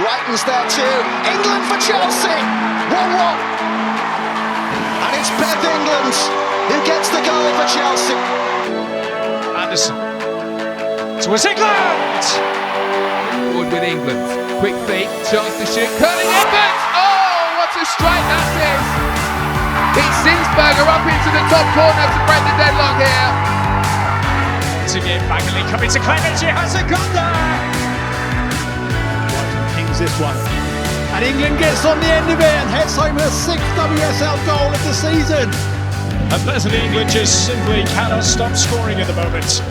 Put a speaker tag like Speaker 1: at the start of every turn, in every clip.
Speaker 1: Brighton's there too. England for Chelsea. 1-1. And it's Beth England who gets the goal for Chelsea.
Speaker 2: Anderson. Towards England!
Speaker 3: Forward with England. Quick feet, chance to shoot. Curling effort! Oh, what a strike that is! It's Zinsberger up into the top corner to break the deadlock here.
Speaker 2: Again, Bagley coming to claim it. She has a goal.
Speaker 4: Kings this one. And England gets on the end of it and heads home her 6th WSL goal of the season.
Speaker 2: And Bethany England just simply cannot stop scoring at the moment.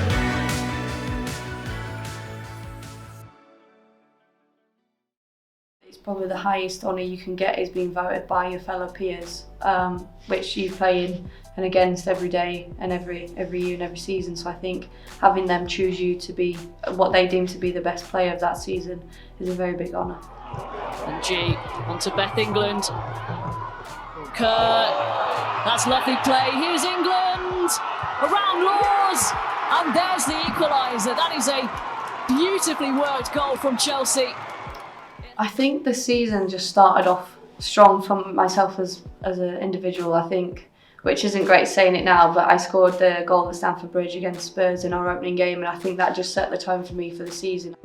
Speaker 5: It's probably the highest honour you can get is being voted by your fellow peers, which you play in and against every day and every year and every season. So I think having them choose you to be what they deem to be the best player of that season is a very big honour.
Speaker 6: And G onto Beth England. Kerr, that's lovely play. Here's England around Laws, and there's the equaliser. That is a beautifully worked goal from Chelsea.
Speaker 5: I think the season just started off strong for myself as an individual, I think, which isn't great saying it now, but I scored the goal at Stamford Bridge against Spurs in our opening game, and I think that just set the tone for me for the season.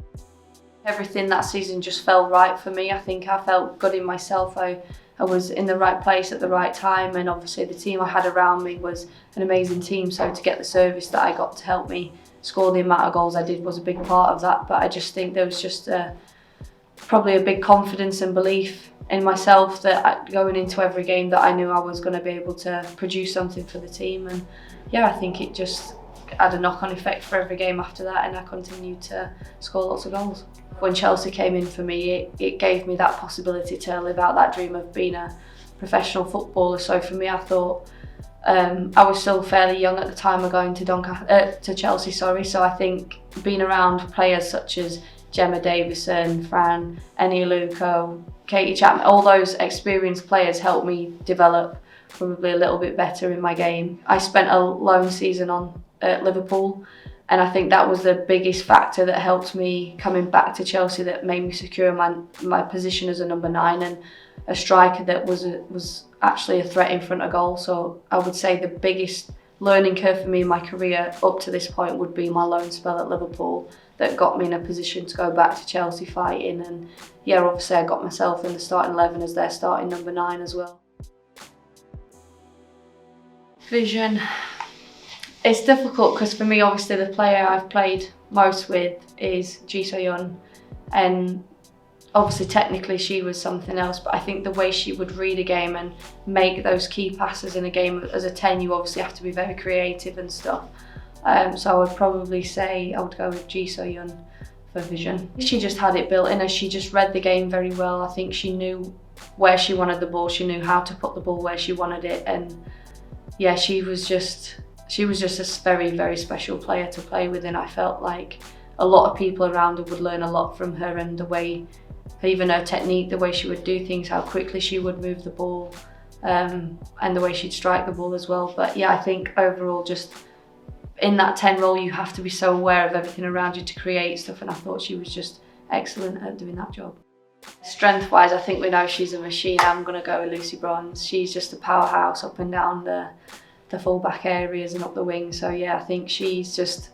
Speaker 5: Everything that season just felt right for me. I think I felt good in myself. I was in the right place at the right time, and obviously the team I had around me was an amazing team, so to get the service that I got to help me score the amount of goals I did was a big part of that. But I just think there was just probably a big confidence and belief in myself that going into every game that I knew I was going to be able to produce something for the team. And yeah, I think it just had a knock-on effect for every game after that, and I continued to score lots of goals. When Chelsea came in for me, it gave me that possibility to live out that dream of being a professional footballer. So for me, I thought I was still fairly young at the time of going to Chelsea. So I think being around players such as Gemma Davison, Fran, Eni Luco, Katie Chapman, all those experienced players helped me develop probably a little bit better in my game. I spent a loan season at Liverpool, and I think that was the biggest factor that helped me coming back to Chelsea, that made me secure my position as a number 9 and a striker that was actually a threat in front of goal. So I would say the biggest learning curve for me in my career up to this point would be my loan spell at Liverpool, that got me in a position to go back to Chelsea fighting. And yeah, obviously I got myself in the starting 11 as their starting number 9 as well. Vision. It's difficult because for me, obviously the player I've played most with is Ji So-yeon, and obviously technically she was something else, but I think the way she would read a game and make those key passes in a game as a 10, you obviously have to be very creative and stuff. So I would probably say I would go with Ji So-yeon for vision. She just had it built in her. She just read the game very well. I think she knew where she wanted the ball. She knew how to put the ball where she wanted it, and yeah, she was just a very, very special player to play with, and I felt like a lot of people around her would learn a lot from her, and the way, even her technique, the way she would do things, how quickly she would move the ball, and the way she'd strike the ball as well. But yeah, I think overall, just in that 10 role, you have to be so aware of everything around you to create stuff, and I thought she was just excellent at doing that job. Strength-wise, I think we know she's a machine. I'm going to go with Lucy Bronze. She's just a powerhouse up and down the full-back areas and up the wing. So yeah, I think she's just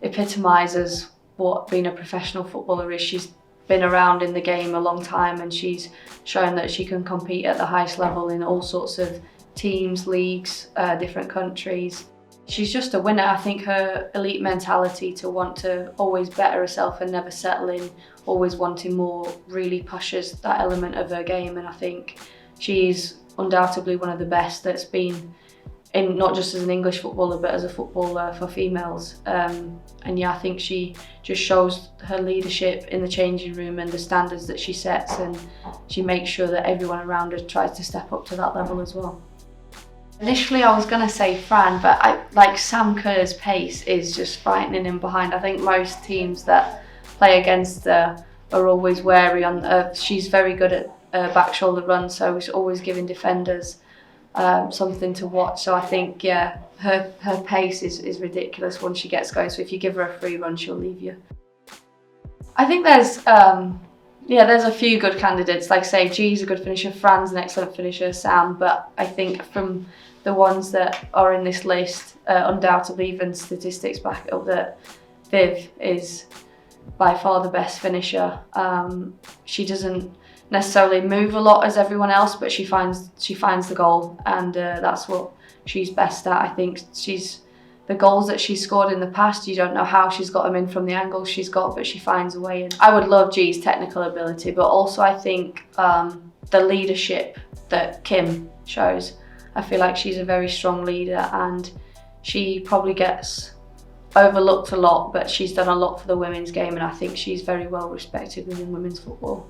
Speaker 5: epitomises what being a professional footballer is. She's been around in the game a long time, and she's shown that she can compete at the highest level in all sorts of teams, leagues, different countries. She's just a winner. I think her elite mentality to want to always better herself and never settle in, always wanting more, really pushes that element of her game. And I think she's undoubtedly one of the best that's been in, not just as an English footballer, but as a footballer for females. And yeah, I think she just shows her leadership in the changing room and the standards that she sets, and she makes sure that everyone around her tries to step up to that level as well. Initially I was going to say Fran, but like Sam Kerr's pace is just frightening in behind. I think most teams that play against her are always wary on her. She's very good at back shoulder runs, so she's always giving defenders something to watch. So I think, yeah, her pace is ridiculous once she gets going. So if you give her a free run, she'll leave you. I think there's Yeah, there's a few good candidates. Like say, G's a good finisher, Fran's an excellent finisher, Sam. But I think from the ones that are in this list, undoubtedly even statistics back up that Viv is by far the best finisher. She doesn't necessarily move a lot as everyone else, but she finds the goal, and that's what she's best at. I think the goals that she's scored in the past, you don't know how she's got them in from the angles she's got, but she finds a way in. I would love G's technical ability, but also I think the leadership that Kim shows. I feel like she's a very strong leader, and she probably gets overlooked a lot, but she's done a lot for the women's game, and I think she's very well respected within women's football.